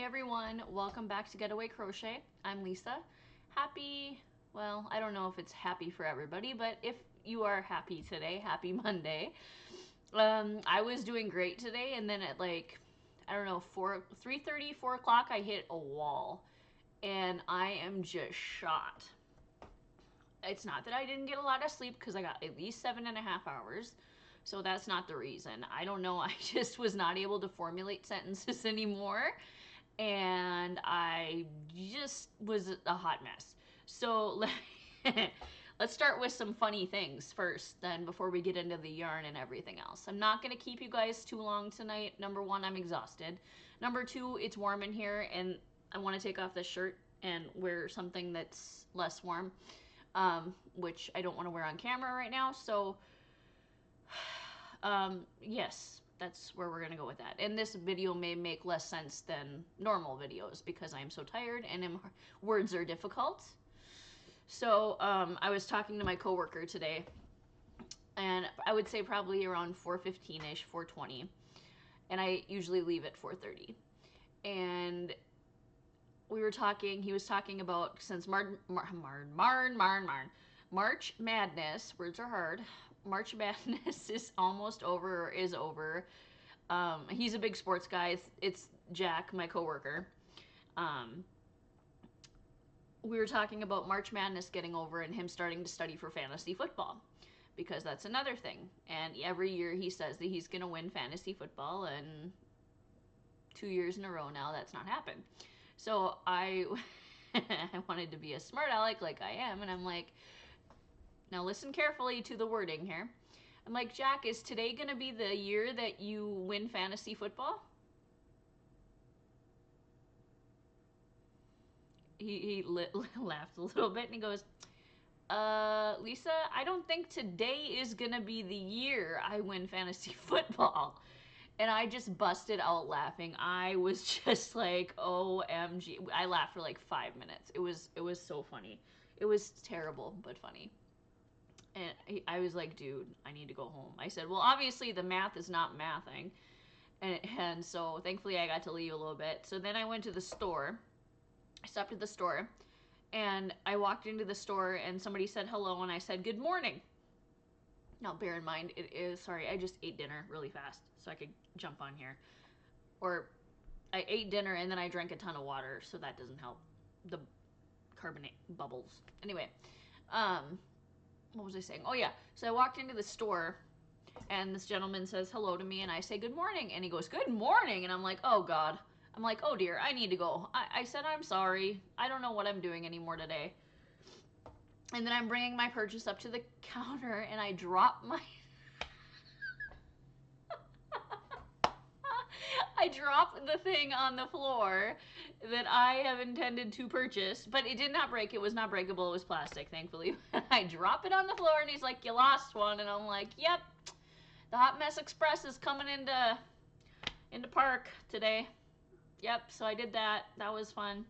everyone, welcome back to Getaway Crochet. I'm Lisa. Happy, well, I don't know if it's happy for everybody, but if you are happy today, happy Monday. I was doing great today, and then at like, I don't know, 3:30, 4 o'clock, I hit a wall, and I am just shot. It's not that I didn't get a lot of sleep, because I got at least 7.5 hours. So that's not the reason. I don't know. I just was not able to formulate sentences anymore. And I just was a hot mess. So let's start with some funny things first, then, before we get into the yarn and everything else. I'm not going to keep you guys too long tonight. Number one, I'm exhausted. Number two, it's warm in here, and I want to take off this shirt and wear something that's less warm, which I don't want to wear on camera right now. So yes, that's where we're gonna go with that. And this video may make less sense than normal videos because I'm so tired and words are difficult. So I was talking to my coworker today, and I would say probably around 4:15ish, 4:20, and I usually leave at 4:30. And we were talking. He was talking about, since March Madness, words are hard. March Madness is almost over, or is over. He's a big sports guy. It's Jack, my coworker. We were talking about March Madness getting over and him starting to study for fantasy football, because that's another thing. And every year he says that he's going to win fantasy football, and 2 years in a row now that's not happened. So I wanted to be a smart aleck like I am, and I'm like, now listen carefully to the wording here. I'm like, Jack, is today going to be the year that you win fantasy football? He laughed a little bit and he goes, Lisa, I don't think today is going to be the year I win fantasy football. And I just busted out laughing. I was just like, OMG. I laughed for like 5 minutes. It was so funny. It was terrible, but funny. And I was like, dude, I need to go home. I said, well, obviously the math is not mathing. And so thankfully I got to leave a little bit. So then I went to the store. I stopped at the store, and I walked into the store, and somebody said hello, and I said, good morning. Now, bear in mind, it is, sorry, I just ate dinner really fast so I could jump on here. Or I ate dinner and then I drank a ton of water, so that doesn't help. The carbonate bubbles. Anyway, what was I saying? Oh yeah, so I walked into the store, and this gentleman says hello to me, and I say good morning, and he goes, good morning, and I'm like, oh God. I'm like, oh dear, I need to go. I said, I'm sorry. I don't know what I'm doing anymore today. And then I'm bringing my purchase up to the counter, and I drop my... I dropped the thing on the floor that I have intended to purchase, but it did not break. It was not breakable. It was plastic, thankfully. I drop it on the floor, and he's like, you lost one. And I'm like, yep, the Hot Mess Express is coming into park today. Yep, so I did that. That was fun.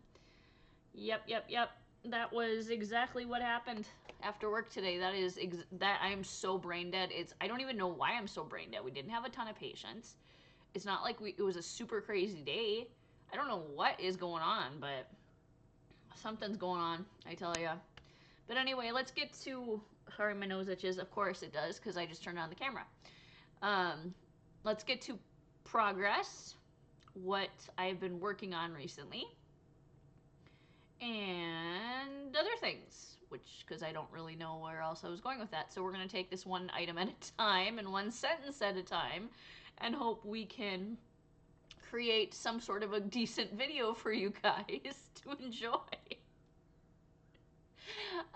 Yep. That was exactly what happened after work today. That I am so brain dead. I don't even know why I'm so brain dead. We didn't have a ton of patience. It's not like it was a super crazy day. I don't know what is going on, but something's going on, I tell ya. But anyway, let's get to, sorry, my nose itches. Of course it does, because I just turned on the camera. Let's get to progress, what I've been working on recently, and other things, because I don't really know where else I was going with that. So we're going to take this one item at a time and one sentence at a time, and hope we can create some sort of a decent video for you guys to enjoy.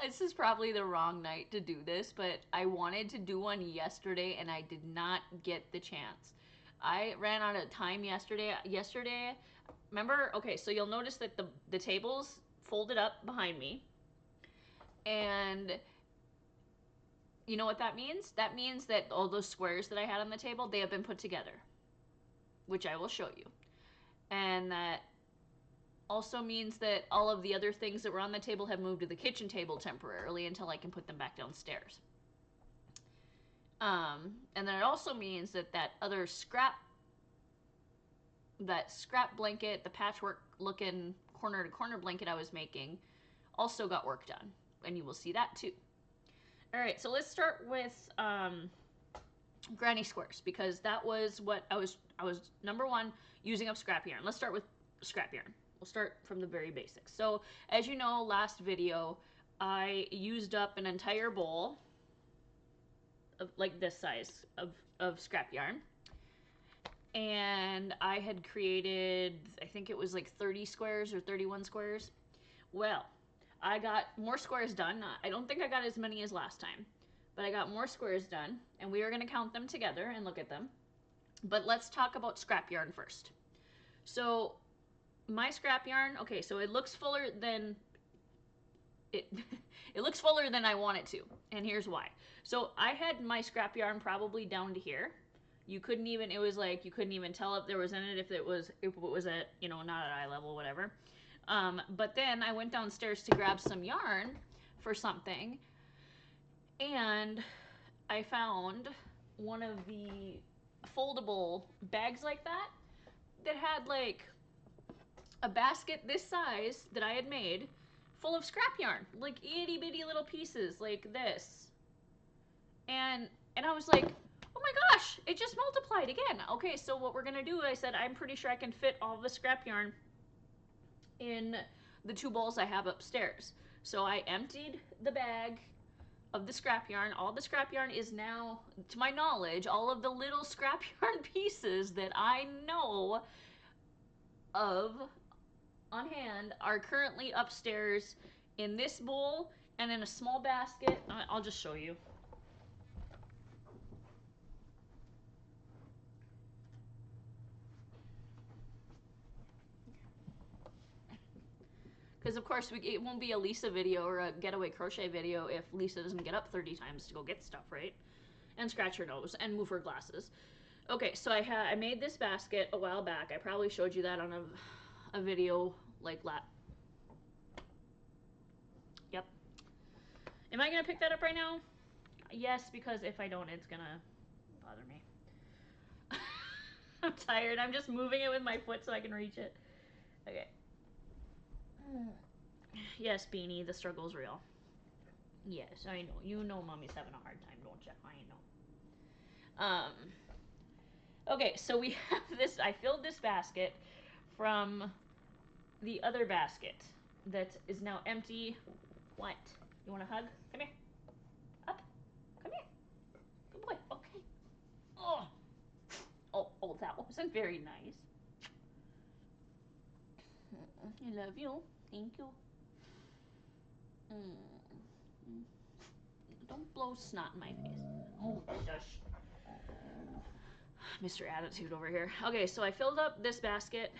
This is probably the wrong night to do this, but I wanted to do one yesterday and I did not get the chance. I ran out of time yesterday. Remember? Okay, so you'll notice that the table's folded up behind me. And you know what that means? That means that all those squares that I had on the table, they have been put together, which I will show you. And that also means that all of the other things that were on the table have moved to the kitchen table temporarily until I can put them back downstairs. And then it also means that other scrap that scrap blanket, the patchwork looking corner to corner blanket I was making, also got work done, and you will see that too. All right, so let's start with granny squares, because that was what I was number one, using up scrap yarn. Let's start with scrap yarn. We'll start from the very basics. So as you know, last video I used up an entire bowl of like this size of scrap yarn, and I had created, I think it was like 30 squares or 31 squares. Well, I got more squares done. I don't think I got as many as last time, but I got more squares done, and we are going to count them together and look at them. But let's talk about scrap yarn first. So my scrap yarn, okay, so it looks fuller than it it looks fuller than I want it to, and here's why. So I had my scrap yarn probably down to here. You couldn't even, it was like you couldn't even tell if there was in it, if it was at, you know, not at eye level, whatever. But then I went downstairs to grab some yarn for something, and I found one of the foldable bags like that that had like a basket this size that I had made full of scrap yarn, like itty bitty little pieces like this. And I was like, oh my gosh, it just multiplied again. Okay, so what we're gonna do, I said, I'm pretty sure I can fit all the scrap yarn in the 2 bowls I have upstairs. So I emptied the bag of the scrap yarn. All the scrap yarn is now, to my knowledge, all of the little scrap yarn pieces that I know of on hand are currently upstairs in this bowl and in a small basket. I'll just show you. Because of course it won't be a Lisa video or a getaway crochet video if Lisa doesn't get up 30 times to go get stuff, right? And scratch her nose and move her glasses. Okay, so I made this basket a while back. I probably showed you that on a video like that. Yep. Am I gonna pick that up right now? Yes, because if I don't, it's gonna bother me. I'm tired. I'm just moving it with my foot so I can reach it. Okay. Yes, Beanie, the struggle's real. Yes, I know. You know Mommy's having a hard time, don't you? I know. Okay, so we have this. I filled this basket from the other basket that is now empty. What? You want a hug? Come here. Up. Come here. Good boy. Okay. Oh. Oh, that wasn't very nice. I love you. Thank you. Don't blow snot in my face. Oh, shush. Mr. Attitude over here. Okay, so I filled up this basket,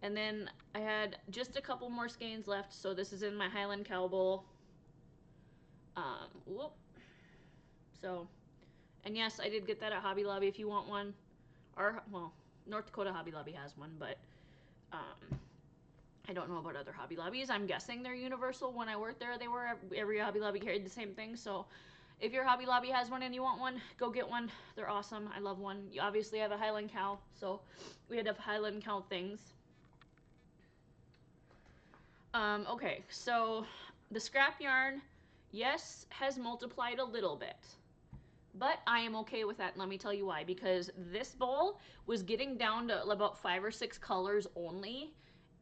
and then I had just a couple more skeins left, so this is in my Highland Cow bowl. Whoop. So, and yes, I did get that at Hobby Lobby if you want one. Or, well, North Dakota Hobby Lobby has one, but I don't know about other Hobby Lobbies. I'm guessing they're universal. When I worked there, they were, every Hobby Lobby carried the same thing, so if your Hobby Lobby has one and you want one, go get one. They're awesome. I love one. You obviously have a Highland Cow, so we had to have Highland Cow things. Okay, so the scrap yarn, yes, has multiplied a little bit. But I am okay with that, and let me tell you why. Because this bowl was getting down to about 5 or 6 colors only,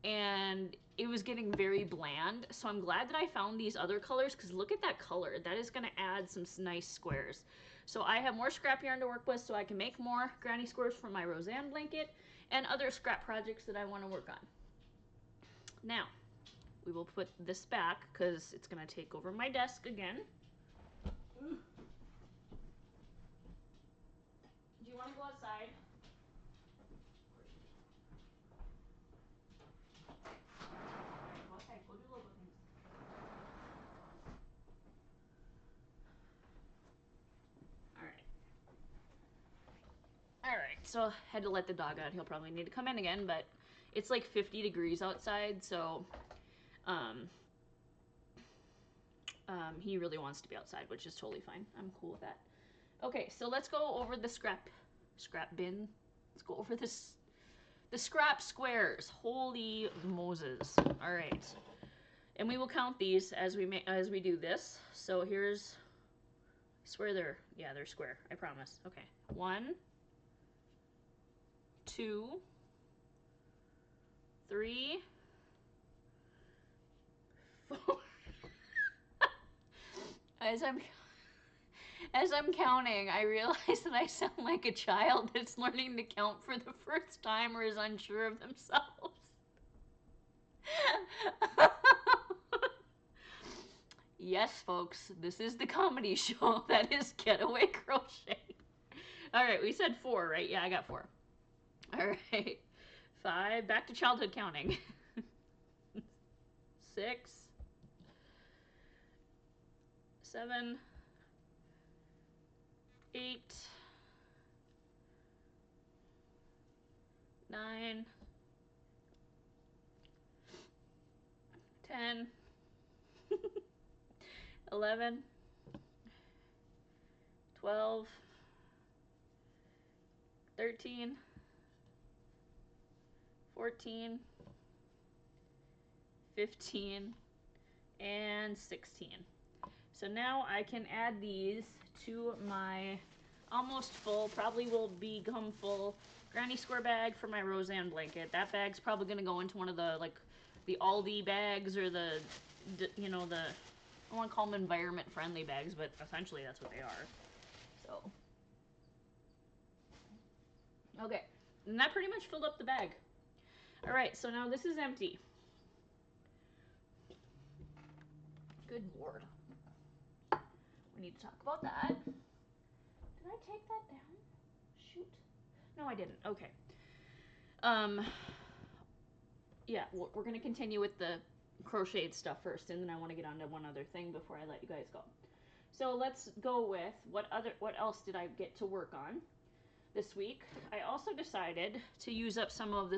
and it was getting very bland. So I'm glad that I found these other colors, because look at that color. That is going to add some nice squares. So I have more scrap yarn to work with, so I can make more granny squares for my Roseanne blanket and other scrap projects that I want to work on. Now, we will put this back, because it's going to take over my desk again. Do you want to go outside? Go outside. Go do logo things. Alright, so had to let the dog out. He'll probably need to come in again, but it's like 50 degrees outside, so he really wants to be outside, which is totally fine. I'm cool with that. Okay, so let's go over the scrap bin. Let's go over this The scrap squares. Holy Moses. All right. And we will count these as we do this. So here's, I swear they're square. I promise. Okay. 1, 2, 3, 4. As I'm counting, I realize that I sound like a child that's learning to count for the first time or is unsure of themselves. Yes, folks, this is the comedy show that is Getaway Crochet. All right, we said 4, right? Yeah, I got 4. All right, 5. Back to childhood counting. 6, 7, 8, 9, 10, 11, 12, 13, 14, 15, and 16. So now I can add these to my almost full, probably will become full, granny square bag for my Roseanne blanket. That bag's probably going to go into one of the, like, the Aldi bags or the, you know, the, I want to call them environment friendly bags, but essentially that's what they are. So, okay, and that pretty much filled up the bag. All right, so now this is empty. Good Lord. We need to talk about that. Did I take that down? Shoot. No, I didn't. Okay. Yeah, we're going to continue with the crocheted stuff first, and then I want to get on to one other thing before I let you guys go. So let's go with what else did I get to work on this week? I also decided to use up some of the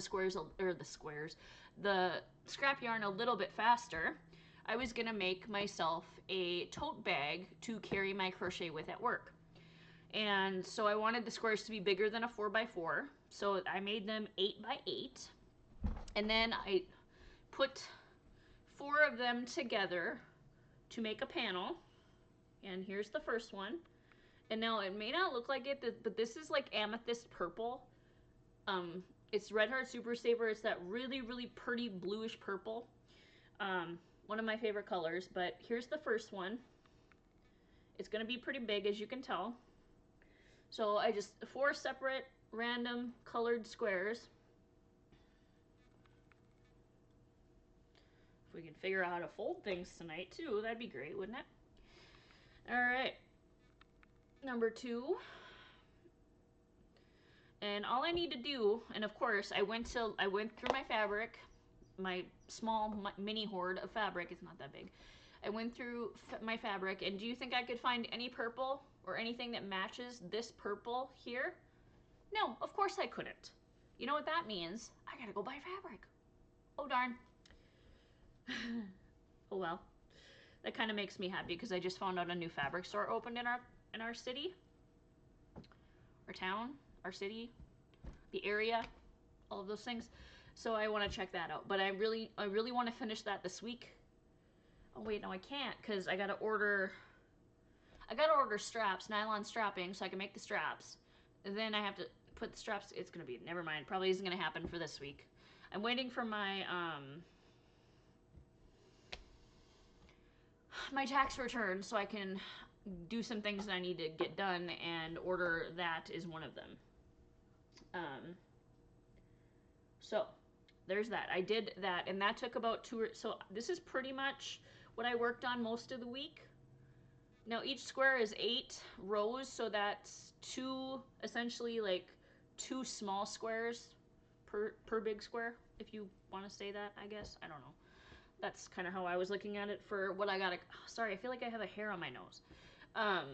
the scrap yarn a little bit faster. I was going to make myself a tote bag to carry my crochet with at work. And so I wanted the squares to be bigger than a 4x4. So I made them 8x8. And then I put 4 of them together to make a panel. And here's the first one. And now it may not look like it, but this is like amethyst purple. It's Red Heart Super Saver. It's that really, really pretty bluish purple. One of my favorite colors. But here's the first one. It's going to be pretty big, as you can tell. So I just, 4 separate random colored squares. If we can figure out how to fold things tonight too, that'd be great, wouldn't it? All right. Number 2. And all I need to do, and of course, I went through my fabric, my small mini hoard of fabric. It's not that big. I went through my fabric, and do you think I could find any purple or anything that matches this purple here? No, of course I couldn't. You know what that means? I gotta go buy fabric. Oh darn. Oh well. That kind of makes me happy because I just found out a new fabric store opened in our city, our town, our city, the area, all of those things. So I want to check that out. But I really want to finish that this week. Oh wait, no, I can't because I gotta order straps, nylon strapping, so I can make the straps. And then I have to put the straps. It's gonna be, never mind. Probably isn't gonna happen for this week. I'm waiting for my my tax return so I can do some things that I need to get done, and order that is one of them. So there's that. I did that, and that took about 2 or so. This is pretty much what I worked on most of the week. Now each square is 8 rows, so that's 2, essentially like 2 small squares per big square, if you want to say that, I guess. I don't know. That's kind of how I was looking at it for what I got. Sorry, I feel like I have a hair on my nose. I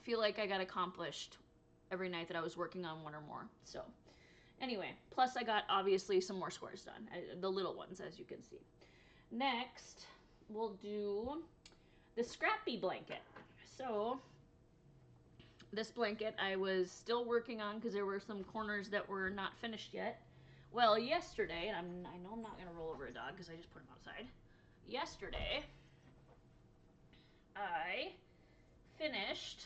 feel like I got accomplished every night that I was working on one or more. So anyway, plus I got obviously some more squares done, the little ones, as you can see. Next, we'll do the scrap bee blanket. So This blanket I was still working on because there were some corners that were not finished yet. Well, yesterday, and I know I'm not going to roll over a dog because I just put him outside. Yesterday, I finished,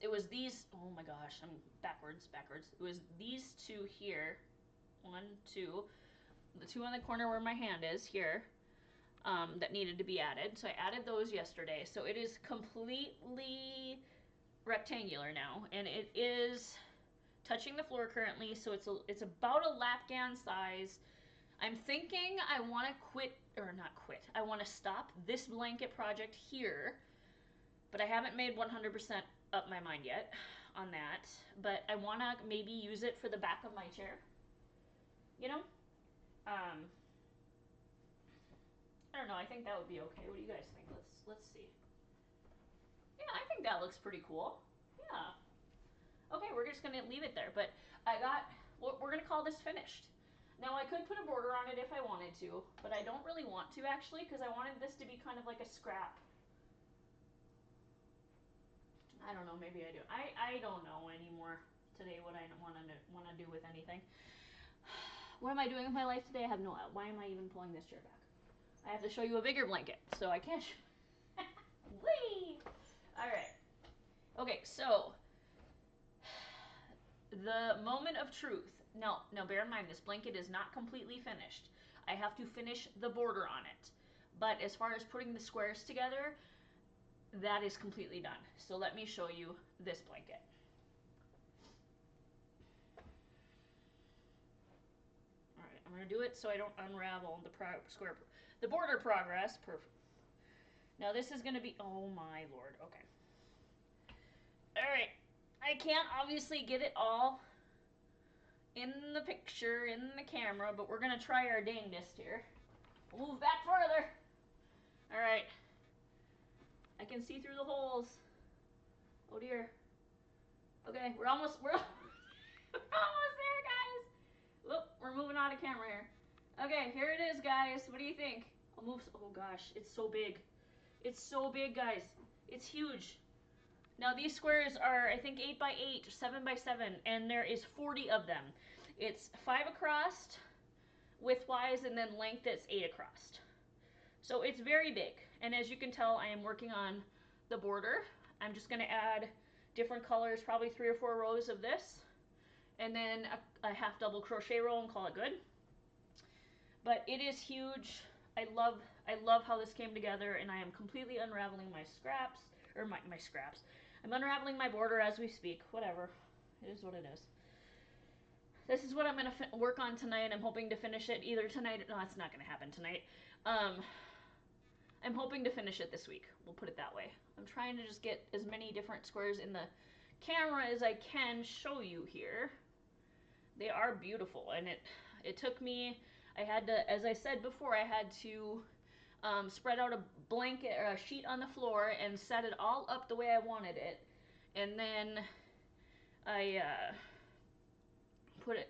it was these, oh my gosh, I'm backwards. It was these two here, one, two, the two on the corner where my hand is here, that needed to be added. So I added those yesterday. So it is completely rectangular now, and it is touching the floor currently. So it's about a lapgan size. I'm thinking I want to quit, or not quit. I want to stop this blanket project here, but I haven't made 100% up my mind yet on that. But I want to maybe use it for the back of my chair. You know, I don't know. I think that would be okay. What do you guys think? Let's see. Yeah, I think that looks pretty cool. Yeah. Okay, we're just gonna leave it there. But we're gonna call this finished. Now I could put a border on it if I wanted to, but I don't really want to actually because I wanted this to be kind of like a scrap. I don't know, maybe I do. I don't know anymore today what I want to do with anything. What am I doing with my life today? I have no. Why am I even pulling this chair back? I have to show you a bigger blanket, so I can't. Whee! All right. Okay, so the moment of truth. Now bear in mind, this blanket is not completely finished. I have to finish the border on it. But as far as putting the squares together, that is completely done. So let me show you this blanket. All right, I'm going to do it so I don't unravel the border progress. Perfect. Now this is going to be, oh my lord, okay. All right, I can't obviously get it all in the picture, in the camera, but we're going to try our dangest here. We'll move back further. All right. I can see through the holes. Oh dear. Okay, we're almost there, guys. Whoop, we're moving out of camera here. Okay, here it is, guys. What do you think? I'll move. Oh gosh, it's so big. It's so big, guys. It's huge. Now these squares are, I think, 8 by 8, 7 by 7, and there is 40 of them. It's 5 across widthwise, and then length it's 8 across. So it's very big. And as you can tell, I am working on the border. I'm just going to add different colors, probably 3 or 4 rows of this, and then a half double crochet row and call it good. But it is huge. I love how this came together, and I am completely unraveling my scraps, or my scraps. I'm unraveling my border as we speak. Whatever. It is what it is. This is what I'm going to work on tonight. I'm hoping to finish it either tonight. No, it's not going to happen tonight. I'm hoping to finish it this week. We'll put it that way. I'm trying to just get as many different squares in the camera as I can show you here. They are beautiful, and it took me, I had to, as I said before, I had to spread out a blanket or a sheet on the floor and set it all up the way I wanted it, and then I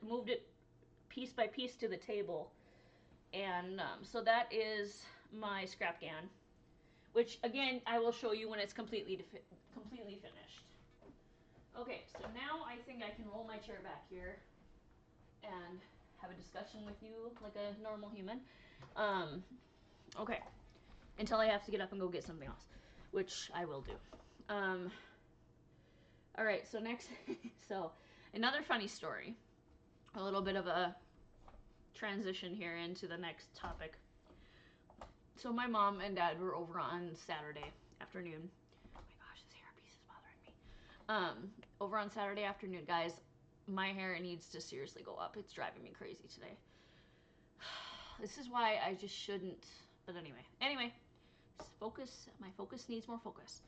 moved it piece by piece to the table, and so that is my scrap can, which again I will show you when it's completely finished. Okay, so now I think I can roll my chair back here and have a discussion with you like a normal human. Okay, until I have to get up and go get something else, which I will do. All right, so next, so another funny story, a little bit of a transition here into the next topic. So my mom and dad were over on Saturday afternoon. Oh my gosh, this hairpiece is bothering me. Over on Saturday afternoon, guys, my hair needs to seriously go up. It's driving me crazy today. This is why I just shouldn't. But anyway, focus. My focus needs more focus.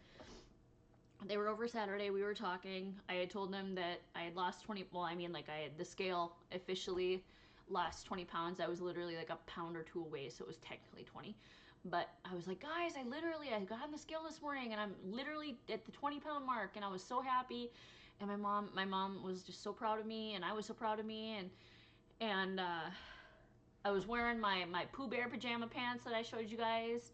They were over Saturday. We were talking. I had told them that I had lost 20. Well, I mean, like I had the scale officially lost 20 pounds. I was literally like a pound or 2 away, so it was technically 20. But I was like, guys, I got on the scale this morning, and I'm literally at the 20-pound mark, and I was so happy. And my mom was just so proud of me, and I was so proud of me, and I was wearing my Pooh Bear pajama pants that I showed you guys,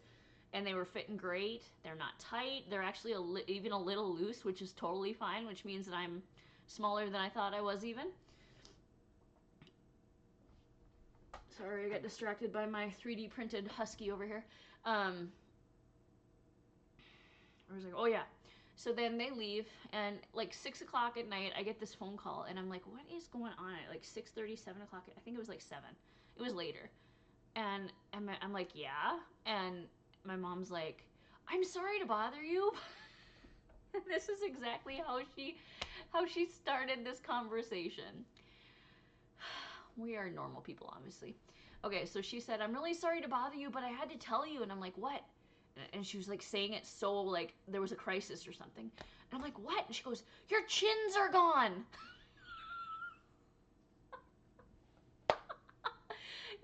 and they were fitting great. They're not tight. They're actually even a little loose, which is totally fine, which means that I'm smaller than I thought I was even. Sorry, I got distracted by my 3D printed husky over here. I was like, oh yeah. So then they leave, and like 6 o'clock at night, I get this phone call, and I'm like, what is going on? At like 6:30, 7 o'clock. I think it was like 7. It was later. And I'm like, yeah. And my mom's like, I'm sorry to bother you. This is exactly how she started this conversation. We are normal people, obviously. Okay, so she said, I'm really sorry to bother you, but I had to tell you. And I'm like, what? And she was like saying it so like there was a crisis or something. And I'm like, what? And she goes, your chins are gone.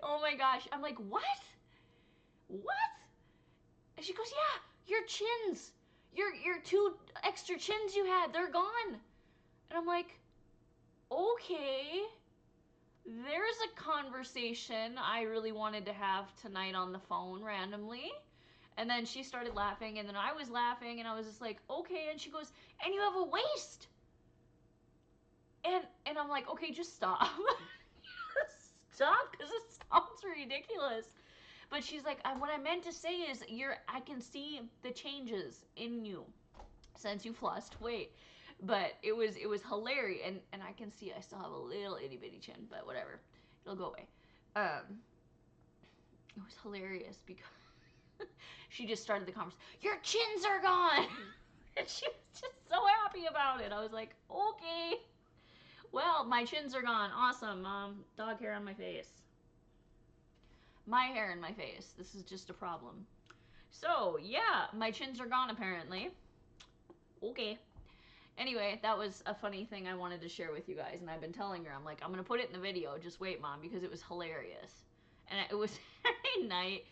Oh my gosh. I'm like, what? What? And she goes, yeah, your chins. Your 2 extra chins you had, they're gone. And I'm like, okay. There's a conversation I really wanted to have tonight on the phone randomly. And then she started laughing, and then I was laughing, and I was just like, okay. And she goes, and you have a waist. And I'm like, okay, just stop. Stop, because it sounds ridiculous. But she's like, what I meant to say is I can see the changes in you since you've lost weight. But it was hilarious, and I can see I still have a little itty bitty chin, but whatever, it'll go away. It was hilarious because she just started the conversation. Your chins are gone, and she was just so happy about it. I was like, okay, well, my chins are gone. Awesome, Mom. Dog hair on my face. My hair in my face. This is just a problem. So yeah, my chins are gone apparently. Okay. Anyway, that was a funny thing I wanted to share with you guys, and I've been telling her, I'm like, I'm going to put it in the video, just wait, Mom, because it was hilarious. And it was Saturday night,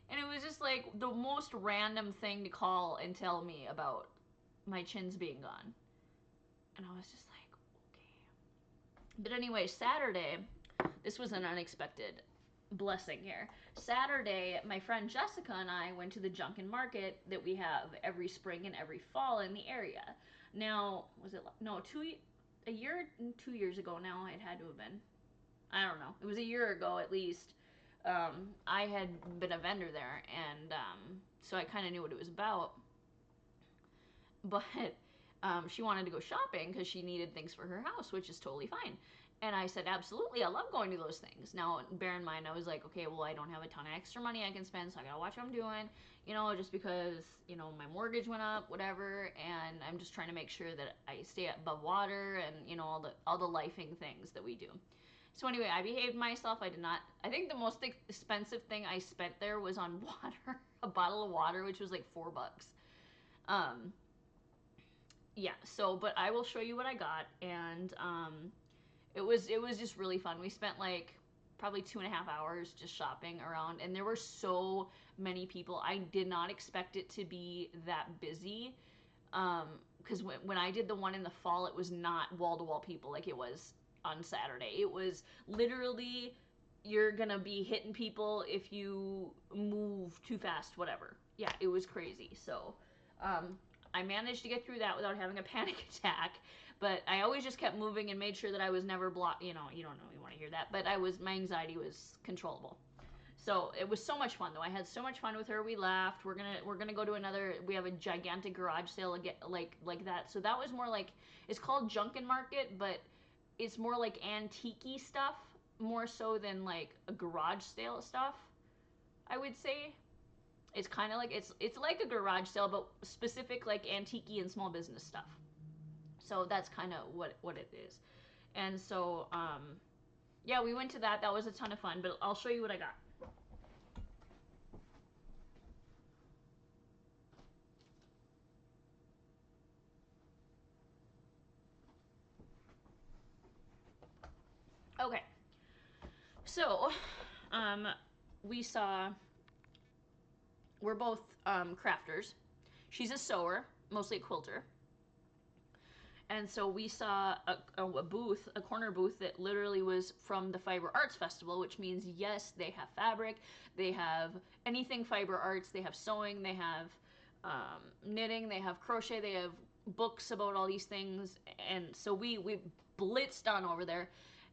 and it was just like the most random thing to call and tell me about my chins being gone. And I was just like, okay. But anyway, Saturday, this was an unexpected blessing here. Saturday, my friend Jessica and I went to the Junkin Market that we have every spring and every fall in the area. Now, was it, no, a year, 2 years ago now, it had to have been. I don't know. It was a year ago at least. I had been a vendor there, and so I kind of knew what it was about. But she wanted to go shopping because she needed things for her house, which is totally fine. And I said, absolutely, I love going to those things. Now, bear in mind, I was like, okay, well, I don't have a ton of extra money I can spend, so I gotta watch what I'm doing, you know, just because, you know, my mortgage went up, whatever, and I'm just trying to make sure that I stay above water and, you know, all the lifing things that we do. So anyway, I behaved myself. I did not, I think the most expensive thing I spent there was on water, a bottle of water, which was like $4. Yeah, so, but I will show you what I got, and, it was just really fun. We spent like probably 2.5 hours just shopping around, and there were so many people. I did not expect it to be that busy, because when I did the one in the fall, it was not wall-to-wall people like it was on Saturday. It was literally, you're gonna be hitting people if you move too fast, whatever. Yeah, it was crazy. So I managed to get through that without having a panic attack. But I always just kept moving and made sure that I was never blocked. You know, you don't know, you want to hear that. But my anxiety was controllable. So it was so much fun, though. I had so much fun with her. We laughed. We're gonna go to another. We have a gigantic garage sale again, like that. So that was more like, it's called Junkin Market, but it's more like antique-y stuff, more so than like a garage sale stuff, I would say. It's kind of like, it's like a garage sale, but specific like antique-y and small business stuff. So that's kind of what it is. And so, yeah, we went to that. That was a ton of fun, but I'll show you what I got. Okay. So, we're both crafters. She's a sewer, mostly a quilter. And so we saw a booth, a corner booth that literally was from the Fiber Arts Festival, which means yes, they have fabric, they have anything fiber arts, they have sewing, they have knitting, they have crochet, they have books about all these things. And so we blitzed on over there,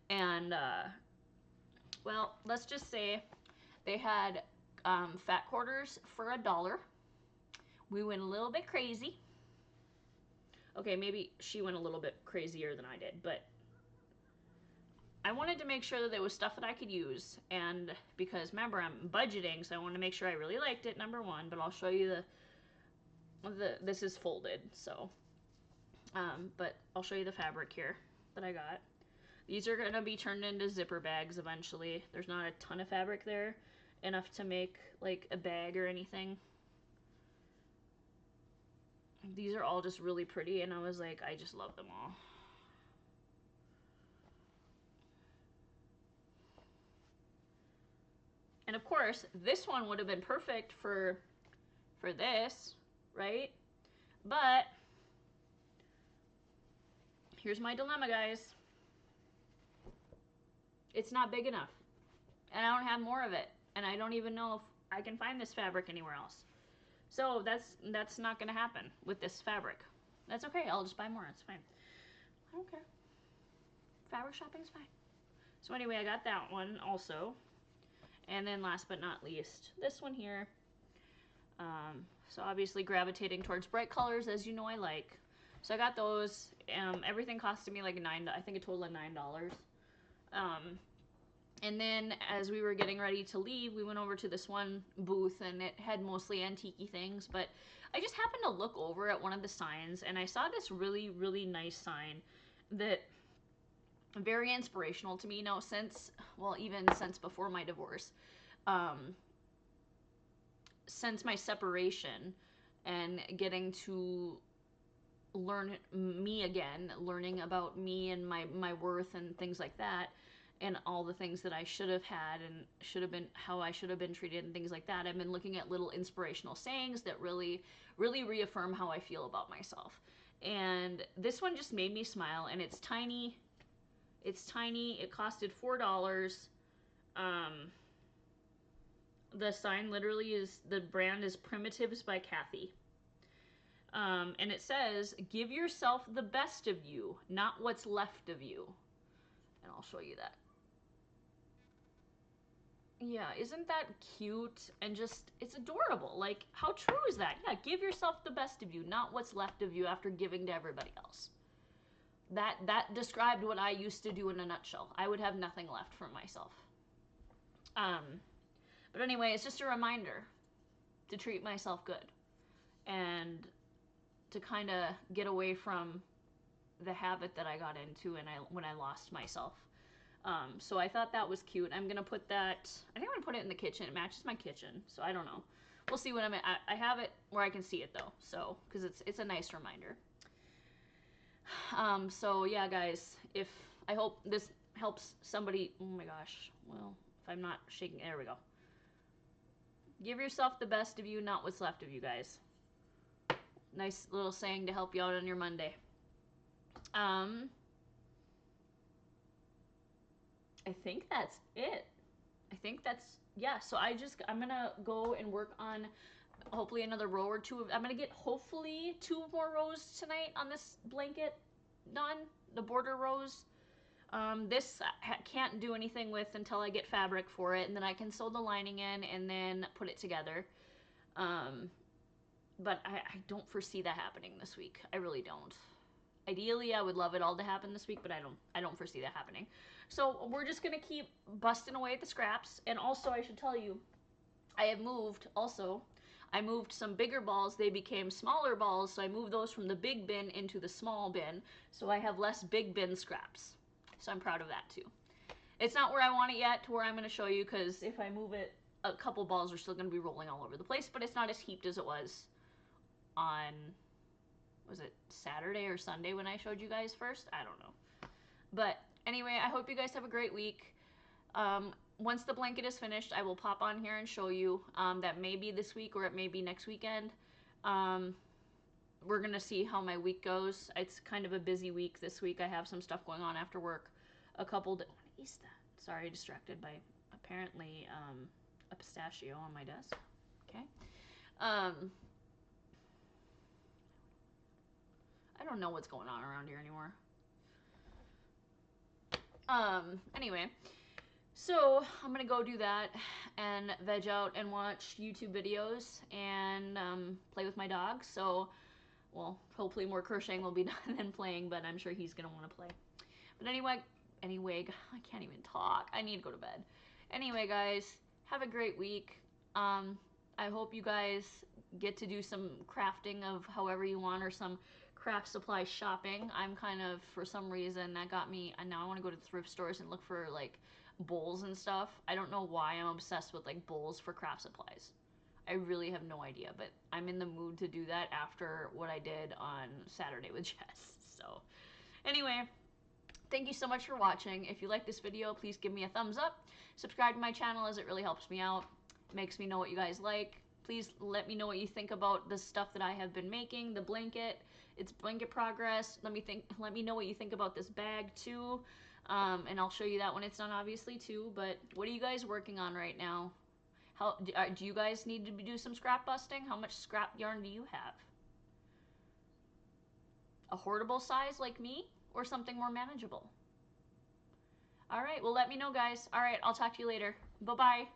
and well, let's just say they had fat quarters for $1. We went a little bit crazy. Okay, maybe she went a little bit crazier than I did, but I wanted to make sure that there was stuff that I could use, and because remember I'm budgeting, so I want to make sure I really liked it, number one. But I'll show you the this is folded, so but I'll show you the fabric here that I got. These are gonna be turned into zipper bags eventually. There's not a ton of fabric there, enough to make like a bag or anything. These are all just really pretty, and I was like, I just love them all. And of course, this one would have been perfect for this, right? But here's my dilemma, guys. It's not big enough, and I don't have more of it, and I don't even know if I can find this fabric anywhere else. So that's not gonna happen with this fabric. That's okay. I'll just buy more. It's fine. I don't care. Fabric shopping's fine. So anyway, I got that one also. And then last but not least, this one here. So obviously gravitating towards bright colors, as you know I like. So I got those. Everything costed me like I think a total of $9. And then as we were getting ready to leave, we went over to this one booth, and it had mostly antique things. But I just happened to look over at one of the signs, and I saw this really, really nice sign that very inspirational to me. Now, even since before my divorce, since my separation and getting to learn me again, learning about me and my worth and things like that, and all the things that I should have had and should have been, how I should have been treated and things like that. I've been looking at little inspirational sayings that really, really reaffirm how I feel about myself. And this one just made me smile, and it's tiny. It's tiny. It costed $4. The sign literally is, the brand is Primitives by Kathy. And it says, give yourself the best of you, not what's left of you. And I'll show you that. Yeah, isn't that cute? And just, it's adorable. Like, how true is that? Yeah, give yourself the best of you, not what's left of you after giving to everybody else. That described what I used to do in a nutshell. I would have nothing left for myself. But anyway, it's just a reminder to treat myself good and to kind of get away from the habit that I got into when I lost myself. So I thought that was cute. I'm gonna put that. I think I'm gonna put it in the kitchen. It matches my kitchen, so I don't know. We'll see what I'm at. I have it where I can see it though, so because it's a nice reminder. So yeah, guys, I hope this helps somebody. Oh my gosh. Well, if I'm not shaking, there we go. Give yourself the best of you, not what's left of you, guys. Nice little saying to help you out on your Monday. I think that's it. I think that's, yeah, so I'm gonna go and work on hopefully another row or two. I'm gonna get hopefully 2 more rows tonight on this blanket done, the border rows. This I can't do anything with until I get fabric for it, and then I can sew the lining in and then put it together. But I don't foresee that happening this week. I really don't. Ideally, I would love it all to happen this week, but I don't foresee that happening. So we're just gonna keep busting away at the scraps. And also, I should tell you, I have moved also. I moved some bigger balls. They became smaller balls, so I moved those from the big bin into the small bin. So I have less big bin scraps. So I'm proud of that too. It's not where I want it yet, to where I'm going to show you, because if I move it, a couple balls are still going to be rolling all over the place, but it's not as heaped as it was on, was it Saturday or Sunday when I showed you guys first? I don't know. But anyway, I hope you guys have a great week. Once the blanket is finished, I will pop on here and show you. That may be this week or it may be next weekend. we're gonna see how my week goes. It's kind of a busy week this week. I have some stuff going on after work. What is that? Sorry, distracted by apparently a pistachio on my desk. Okay. I don't know what's going on around here anymore. Anyway, so I'm gonna go do that and veg out and watch YouTube videos and play with my dog. So, well, hopefully more crocheting will be done than playing, but I'm sure he's gonna want to play. But anyway, I can't even talk. I need to go to bed. Anyway, guys, have a great week. I hope you guys get to do some crafting of however you want, or some craft supply shopping. I'm kind of, for some reason, that got me, and now I want to go to thrift stores and look for like bowls and stuff. I don't know why I'm obsessed with like bowls for craft supplies. I really have no idea, but I'm in the mood to do that after what I did on Saturday with Jess. So, anyway, thank you so much for watching. If you like this video, please give me a thumbs up. Subscribe to my channel, as it really helps me out. It makes me know what you guys like. Please let me know what you think about the stuff that I have been making. The blanket, it's blanket progress. Let me know what you think about this bag too. And I'll show you that when it's done, obviously, too. But what are you guys working on right now? Do you guys need to do some scrap busting? How much scrap yarn do you have? A hoardable size like me, or something more manageable? All right, well, let me know, guys. All right, I'll talk to you later. Bye-bye.